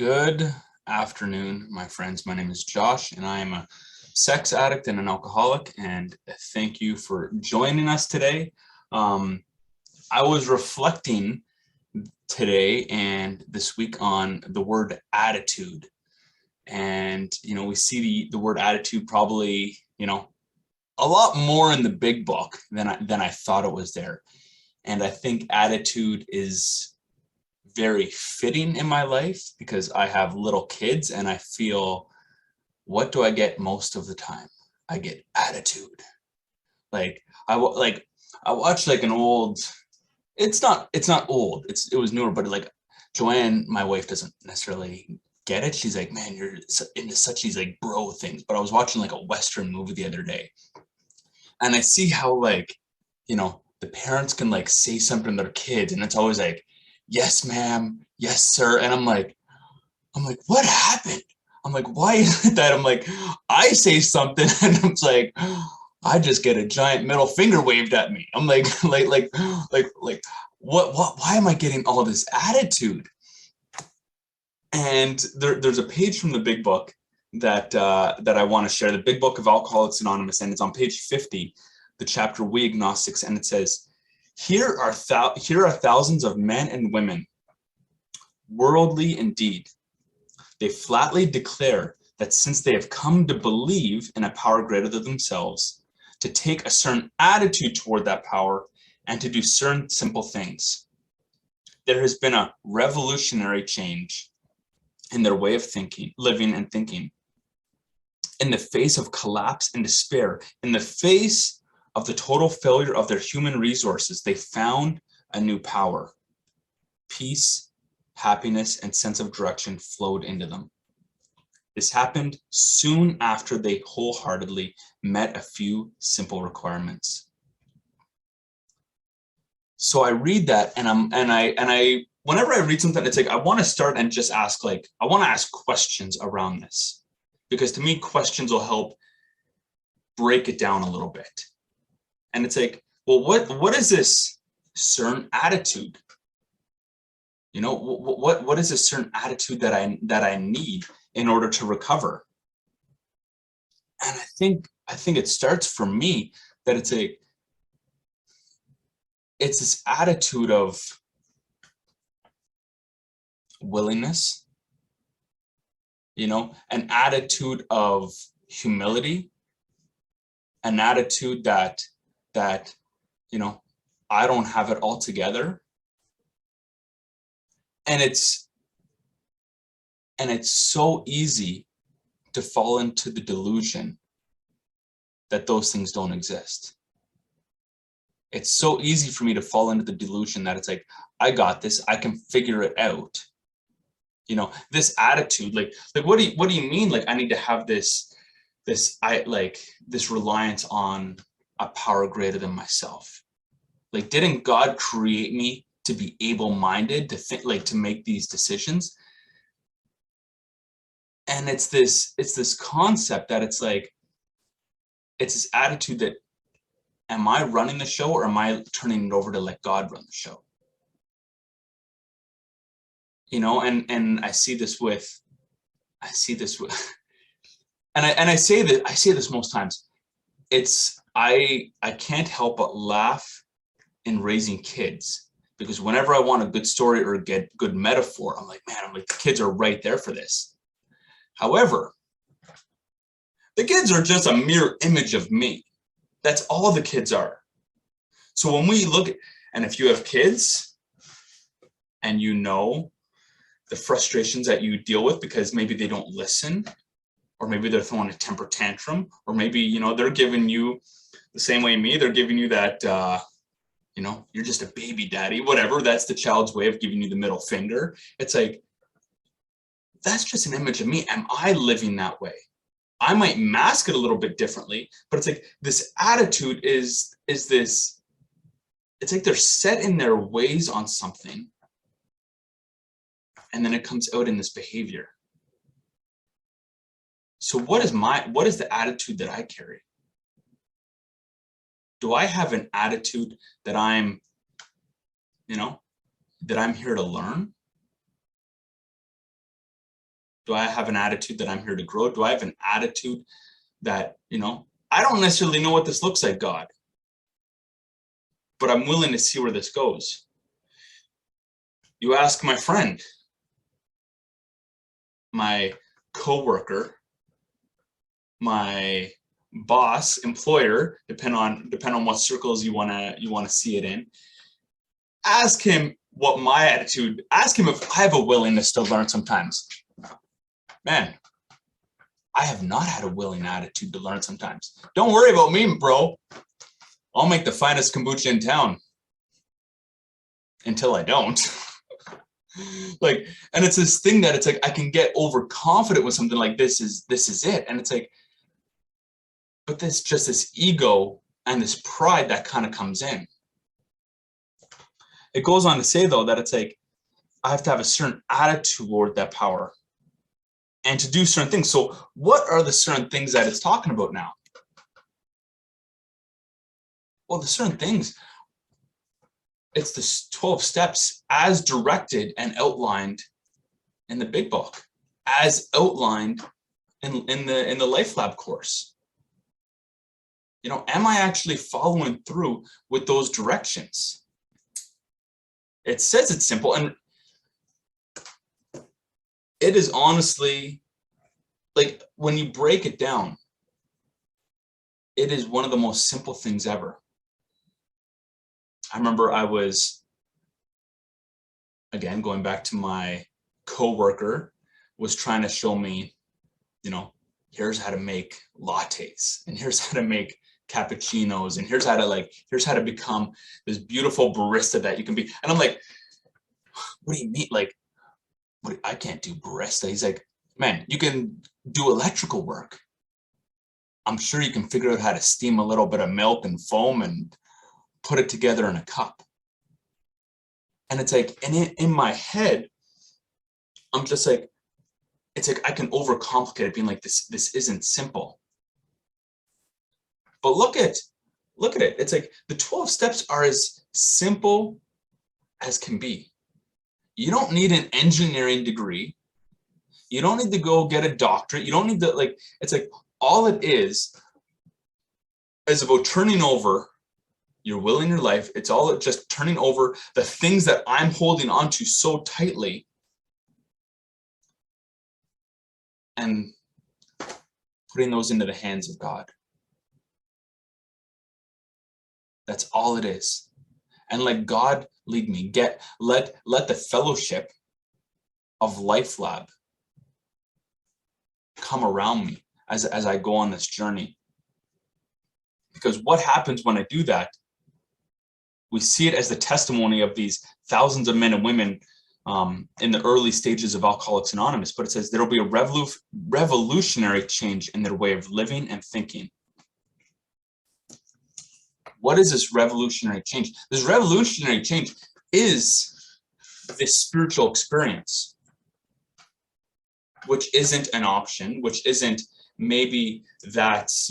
Good afternoon, my friends. My name is Josh, and I am a sex addict and an alcoholic, and thank you for joining us today. I was reflecting today and this week on the word attitude, and we see the word attitude probably a lot more in the big book than I thought it was there, and I think attitude is very fitting in my life because I have little kids and I feel, what do I get most of the time? I get attitude. Like I watched like an old, it's not old, it was newer, but like Joanne, my wife, doesn't necessarily get it. She's like, man, you're into such these like bro things. But I was watching like a Western movie the other day, and I see how the parents can like say something to their kids and it's always like, yes ma'am, yes sir, and I'm like, what happened? I'm like, why is it that I'm like, I say something and I'm like, I just get a giant middle finger waved at me. I'm like what why am I getting all this attitude? And there's a page from the big book that I want to share, the big book of Alcoholics Anonymous, and it's on page 50, the chapter We Agnostics, and it says, here are thousands of men and women, worldly indeed. They flatly declare that since they have come to believe in a power greater than themselves, to take a certain attitude toward that power, and to do certain simple things, there has been a revolutionary change in their way of thinking, living and thinking. In the face of collapse and despair, in the face of the total failure of their human resources, they found a new power. Peace, happiness, and sense of direction flowed into them. This happened soon after they wholeheartedly met a few simple requirements. So I read that, and I whenever I read something, it's like I want to start and just ask, like, I want to ask questions around this, because to me questions will help break it down a little bit. And it's like, well, what is this certain attitude? What is a certain attitude that I need in order to recover? And I think it starts for me that it's this attitude of willingness, an attitude of humility, an attitude that I don't have it all together. And it's so easy to fall into the delusion that those things don't exist. It's so easy for me to fall into the delusion that it's like, I got this, I can figure it out. This attitude, like what do you mean? Like, I need to have this reliance on a power greater than myself. Like, didn't God create me to be able-minded, to think, like, to make these decisions? And it's this concept that it's like, it's this attitude that, am I running the show, or am I turning it over to let God run the show? And I see this with and I say this most times. It's I can't help but laugh in raising kids, because whenever I want a good story or get good metaphor, I'm like, the kids are right there for this. However, the kids are just a mirror image of me. That's all the kids are. So when we look at, and if you have kids and the frustrations that you deal with because maybe they don't listen, or maybe they're throwing a temper tantrum, or maybe, they're giving you the same way me, they're giving you that, you're just a baby daddy, whatever. That's the child's way of giving you the middle finger. It's like, that's just an image of me. Am I living that way? I might mask it a little bit differently, but it's like this attitude is this, it's like they're set in their ways on something, and then it comes out in this behavior. So what is the attitude that I carry? Do I have an attitude that I'm here to learn? Do I have an attitude that I'm here to grow? Do I have an attitude that, I don't necessarily know what this looks like, God, but I'm willing to see where this goes. You ask my friend, my coworker, my boss, employer, depend on what circles you wanna see it in. Ask him what my attitude. Ask him if I have a willingness to learn sometimes. Man, I have not had a willing attitude to learn sometimes. Don't worry about me, bro. I'll make the finest kombucha in town. Until I don't. And it's this thing that it's like I can get overconfident with something like this is it. And it's like, but there's just this ego and this pride that kind of comes in. It goes on to say, though, that it's like I have to have a certain attitude toward that power and to do certain things. So what are the certain things that it's talking about now? Well, the certain things, it's the 12 steps as directed and outlined in the big book, as outlined in the LifeLab course. Am I actually following through with those directions? It says it's simple, and it is honestly, like, when you break it down, it is one of the most simple things ever. I remember I was, again, going back to my coworker, was trying to show me, here's how to make lattes, and here's how to make cappuccinos, and here's how to become this beautiful barista that you can be. And I'm like, what do you mean? Like, I can't do barista. He's like, man, you can do electrical work. I'm sure you can figure out how to steam a little bit of milk and foam and put it together in a cup. And it's like, and in my head, I'm just like, it's like I can overcomplicate it, being like, this isn't simple. But look at it. It's like the 12 steps are as simple as can be. You don't need an engineering degree. You don't need to go get a doctorate. You don't need to, it's like all it is about turning over your will in your life. It's all just turning over the things that I'm holding onto so tightly and putting those into the hands of God. That's all it is. And let God lead me. Let the fellowship of LifeLab come around me as I go on this journey. Because what happens when I do that, we see it as the testimony of these thousands of men and women in the early stages of Alcoholics Anonymous. But it says there will be a revolutionary change in their way of living and thinking. What is this revolutionary change? This revolutionary change is this spiritual experience, which isn't an option, which isn't maybe that's,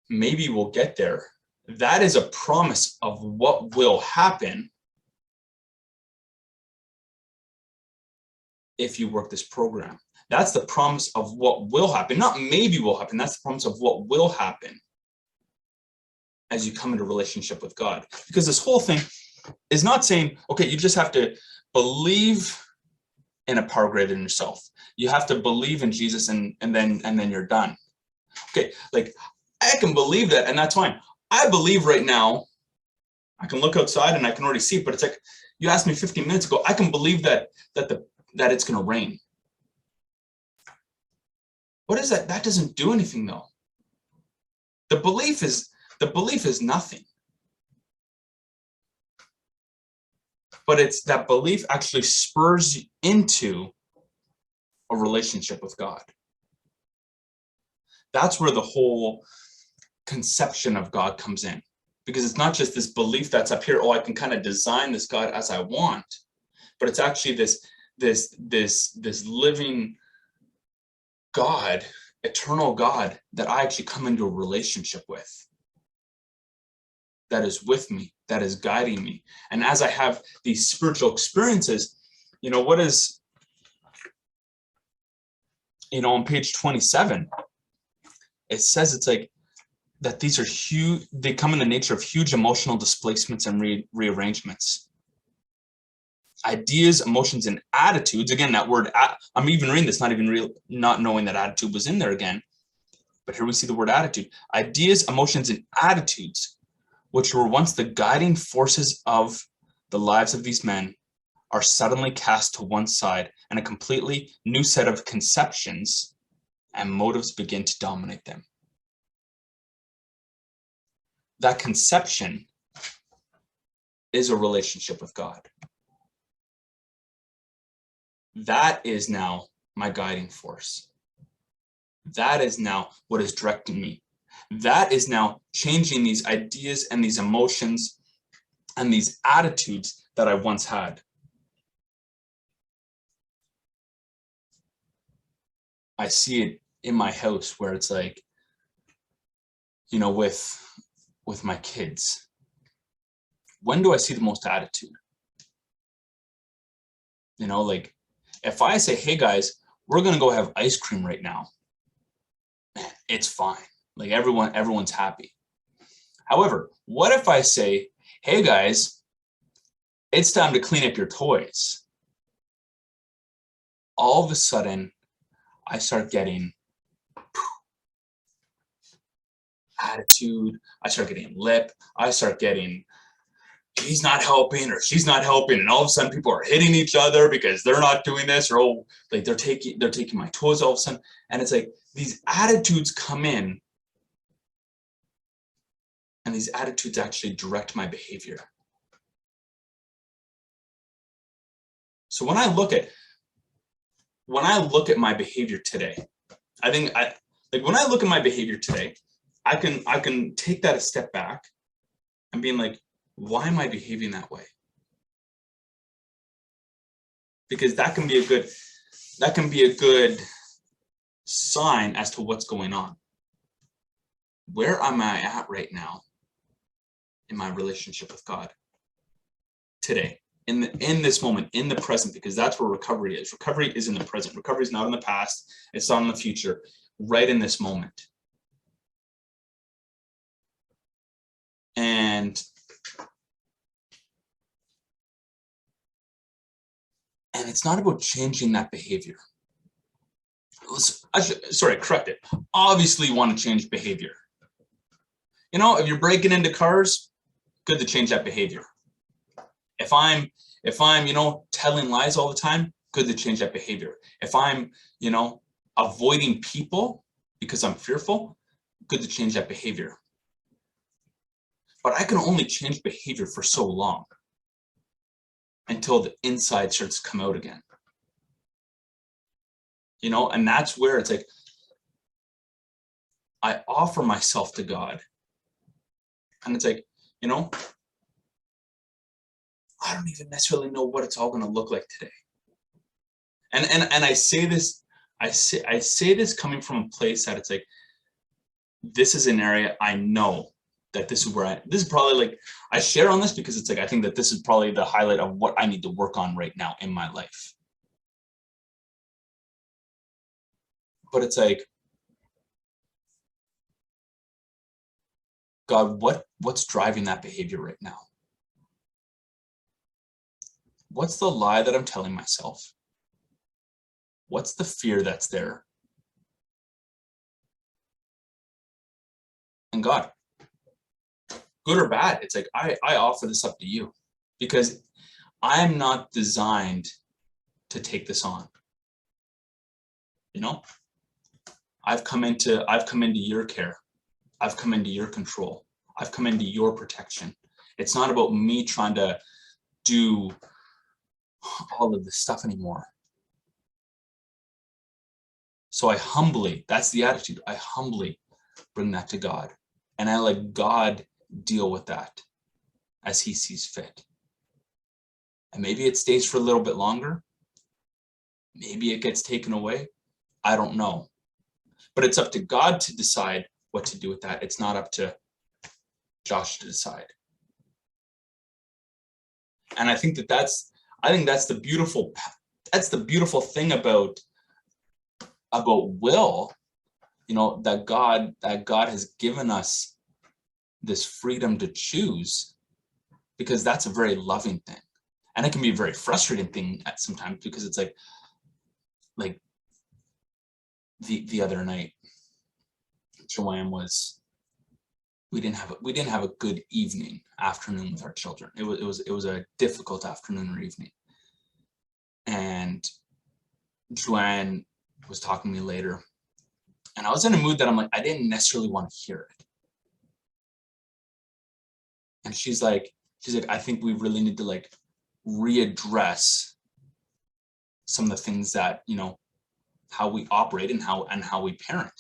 maybe we'll get there. That is a promise of what will happen if you work this program. That's the promise of what will happen, not maybe will happen. That's the promise of what will happen as you come into relationship with God. Because this whole thing is not saying, okay, you just have to believe in a power greater than yourself. You have to believe in Jesus and then you're done. Okay, like I can believe that and that's fine. I believe right now, I can look outside and I can already see it, but it's like, you asked me 15 minutes ago, I can believe that it's gonna rain. What is that? That doesn't do anything though. The belief is nothing. But it's that belief actually spurs you into a relationship with God. That's where the whole conception of God comes in. Because it's not just this belief that's up here, oh, I can kind of design this God as I want, but it's actually this living God, eternal God that I actually come into a relationship with. That is with me, that is guiding me. And as I have these spiritual experiences, what is on page 27, it says it's like that these are huge, they come in the nature of huge emotional displacements and rearrangements. Ideas, emotions, and attitudes. Again, that word, I'm even reading this, not even real, not knowing that attitude was in there again. But here we see the word attitude. Ideas, emotions, and attitudes, which were once the guiding forces of the lives of these men, are suddenly cast to one side, and a completely new set of conceptions and motives begin to dominate them. That conception is a relationship with God. That is now my guiding force. That is now what is directing me. That is now changing these ideas and these emotions and these attitudes that I once had. I see it in my house where it's like, with my kids. When do I see the most attitude? Like if I say, hey guys, we're gonna go have ice cream right now, it's fine. Like everyone's happy. However, what if I say, hey guys, it's time to clean up your toys? All of a sudden, I start getting attitude. I start getting lip. I start getting, he's not helping or she's not helping, and all of a sudden people are hitting each other because they're not doing this, or like they're taking my toys all of a sudden, and it's like these attitudes come in, and these attitudes actually direct my behavior. So when I look at my behavior today, when I look at my behavior today, I can take that a step back and being like, why am I behaving that way? Because that can be a good sign as to what's going on. Where am I at right now in my relationship with God today, in this moment, in the present? Because that's where recovery is. Recovery is in the present. Recovery is not in the past. It's not in the future. Right in this moment. And it's not about changing that behavior. Correct it. Obviously, you want to change behavior. If you're breaking into cars, good to change that behavior. If I'm telling lies all the time, good to change that behavior. If I'm, avoiding people because I'm fearful, good to change that behavior. But I can only change behavior for so long until the inside starts to come out again. And that's where it's like, I offer myself to God. And it's like, I don't even necessarily know what it's all going to look like today. And I say this coming from a place that it's like, this is an area I know that this is probably like, I share on this because it's like, I think that this is probably the highlight of what I need to work on right now in my life. But it's like, God, what's driving that behavior right now? What's the lie that I'm telling myself? What's the fear that's there? And God, good or bad, it's like, I offer this up to you, because I am not designed to take this on. I've come into your care. I've come into your control. I've come into your protection. It's not about me trying to do all of this stuff anymore. So that's the attitude. I humbly bring that to God, and I let God deal with that as he sees fit. And maybe it stays for a little bit longer. Maybe it gets taken away. I don't know. But it's up to God to decide what to do with that. It's not up to Josh to decide. And I think that's the beautiful thing about about will, that God has given us this freedom to choose, because that's a very loving thing. And it can be a very frustrating thing at sometimes, because it's like the other night, Joanne we didn't have a good afternoon with our children. It was a difficult afternoon or evening. And Joanne was talking to me later, and I was in a mood that I'm like, I didn't necessarily want to hear it. And she's like, I think we really need to like readdress some of the things that, how we operate and how we parent.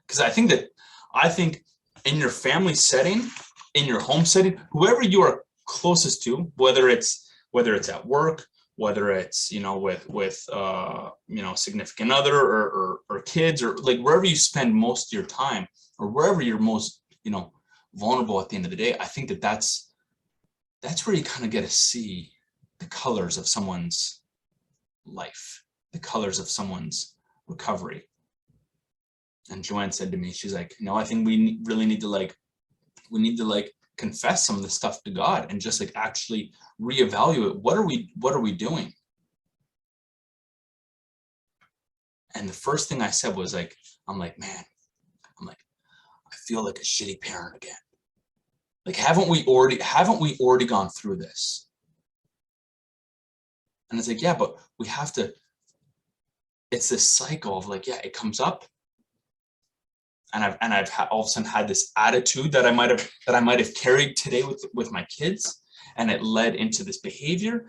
Because I think in your family setting, in your home setting, whoever you are closest to, whether it's at work, whether it's with significant other or kids, or like wherever you spend most of your time, or wherever you're most vulnerable at the end of the day, I think that's where you kind of get to see the colors of someone's life, the colors of someone's recovery. And Joanne said to me, she's like, I think we really need to confess some of this stuff to God, and just like actually reevaluate what are we doing. And the first thing I said was like, man, I feel like a shitty parent again. Like, haven't we already gone through this? And it's like, yeah, but we have to. It's this cycle of like, yeah, it comes up, and I've all of a sudden had this attitude that I might have carried today with my kids, and it led into this behavior.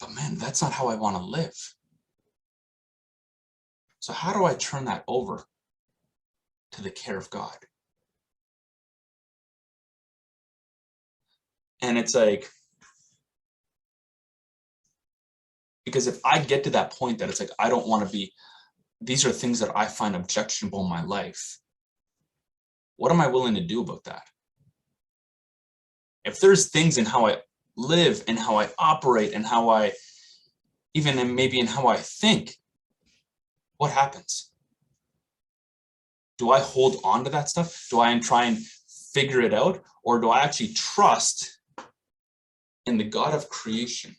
But man, that's not how I want to live. So how do I turn that over to the care of God? And it's like, because if I get to that point that it's like, I don't want to be, these are things that I find objectionable in my life, what am I willing to do about that? If there's things in how I live and how I operate and how I, even in maybe in how I think, what happens? Do I hold on to that stuff? Do I try and figure it out? Or do I actually trust in the God of creation?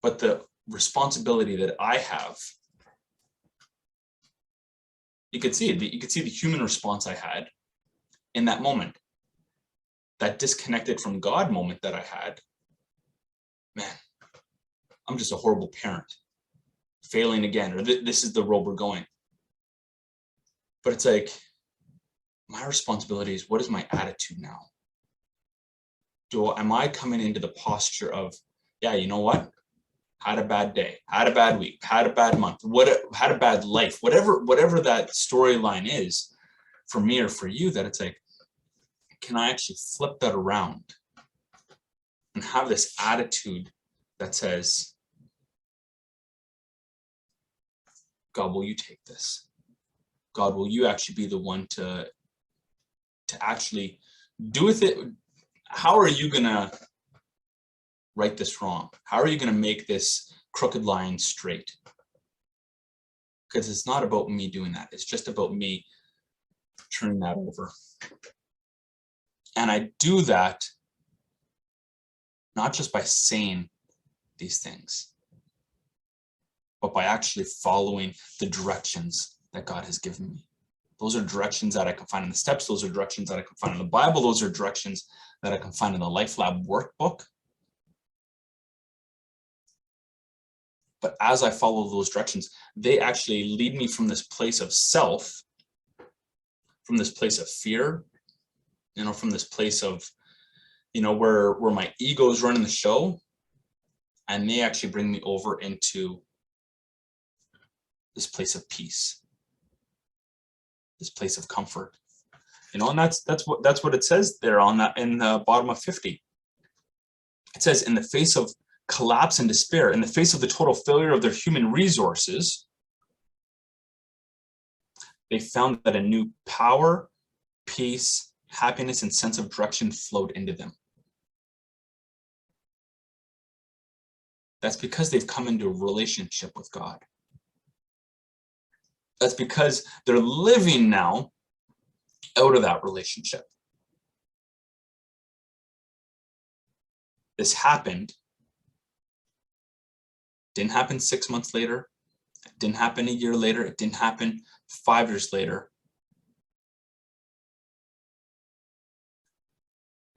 But the responsibility that I have, you could see it. You could see the human response I had in that moment, that disconnected from God moment that I had. Man, I'm just a horrible parent, failing again, or this is the road we're going. But it's like, my responsibility is, what is my attitude now? Am I coming into the posture of, yeah, you know what? Had a bad day, had a bad week, had a bad month, had a bad life, whatever that storyline is for me or for you, that it's like, can I actually flip that around and have this attitude that says, God, will you take this? God, will you actually be the one to actually do with it? How are you gonna right this wrong? How are you going to make this crooked line straight? Because it's not about me doing that. It's just about me turning that over. And I do that not just by saying these things, but by actually following the directions that God has given me. Those are directions that I can find in the steps. Those are directions that I can find in the Bible. Those are directions that I can find in the LifeLab workbook. But as I follow those directions, they actually lead me from this place of self, from this place of fear, from this place of, where my ego is running the show. And they actually bring me over into this place of peace, this place of comfort, and that's what it says there on that in the bottom of 50. It says, in the face of collapse and despair, in the face of the total failure of their human resources, they found that a new power, peace, happiness, and sense of direction flowed into them. That's because they've come into a relationship with God. That's because they're living now out of that relationship. This happened. Didn't happen 6 months later. It didn't happen a year later. It didn't happen 5 years later.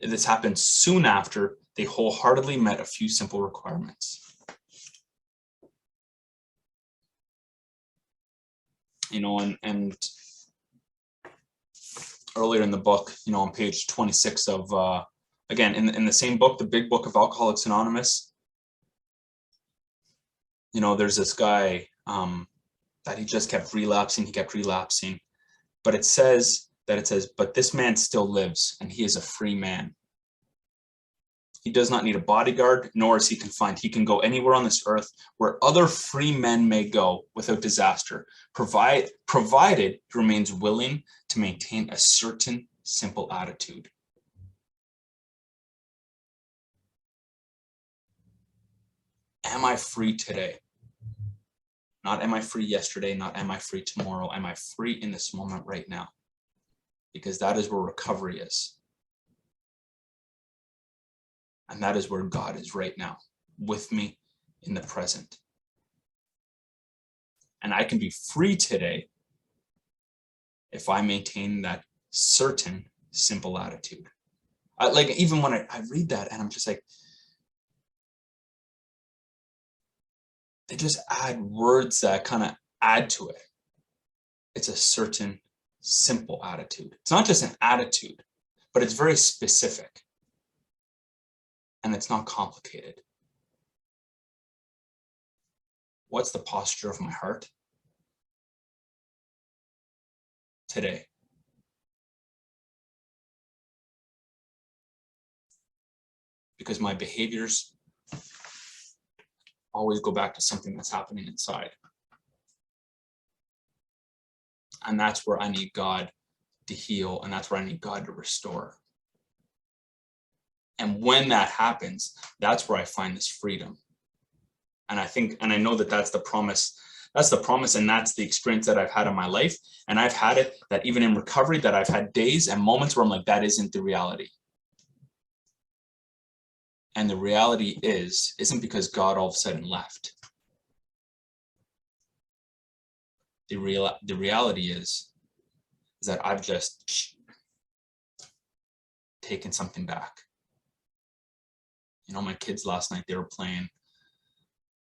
This happened soon after they wholeheartedly met a few simple requirements. And earlier in the book, on page 26 of, again, in the same book, the big book of Alcoholics Anonymous, there's this guy that he just kept relapsing. But it says, but this man still lives and he is a free man. He does not need a bodyguard, nor is he confined. He can go anywhere on this earth where other free men may go without disaster, provided he remains willing to maintain a certain simple attitude. Am I free today? Not am I free yesterday, not am I free tomorrow. Am I free in this moment right now? Because that is where recovery is. And that is where God is right now, with me in the present. And I can be free today if I maintain that certain simple attitude. Even when I read that and I'm just like, they just add words that kind of add to it. It's a certain simple attitude. It's not just an attitude, but it's very specific. And it's not complicated. What's the posture of my heart today? Because my behaviors always go back to something that's happening inside. And that's where I need God to heal, and that's where I need God to restore. And when that happens, that's where I find this freedom. And I know that that's the promise. That's the promise, and that's the experience that I've had in my life. And I've had it that even in recovery, that I've had days and moments where I'm like, that isn't the reality. And the reality isn't because God all of a sudden left. The reality is that I've just taken something back. My kids last night, they were playing,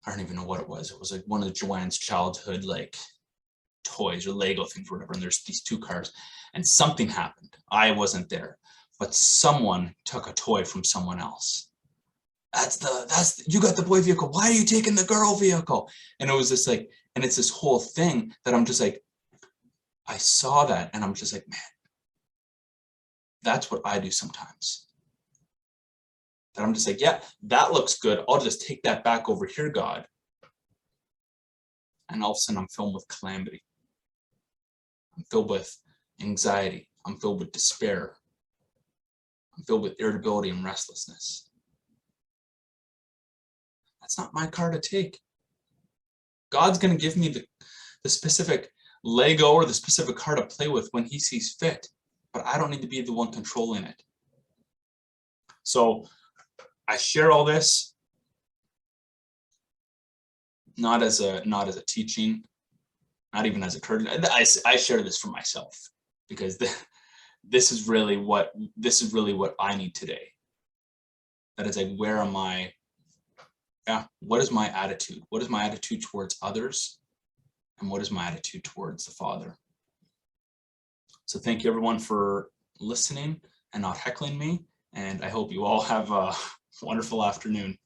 I don't even know what it was. It was like one of Joanne's childhood, toys or Lego things, or whatever. And there's these 2 cars, and something happened. I wasn't there, but someone took a toy from someone else. You got the boy vehicle. Why are you taking the girl vehicle? And it was just and it's this whole thing that I'm just I saw that and I'm just man, that's what I do sometimes. That I'm just yeah, that looks good. I'll just take that back over here, God. And all of a sudden I'm filled with calamity. I'm filled with anxiety. I'm filled with despair. I'm filled with irritability and restlessness. That's not my car to take. God's going to give me the specific Lego or the specific car to play with when he sees fit, but I don't need to be the one controlling it. So I share all this not as a teaching, not even as a courage. I share this for myself because this is really what I need today. That is where am I? Yeah, what is my attitude? What is my attitude towards others? And what is my attitude towards the Father? So thank you everyone for listening and not heckling me. And I hope you all have a wonderful afternoon.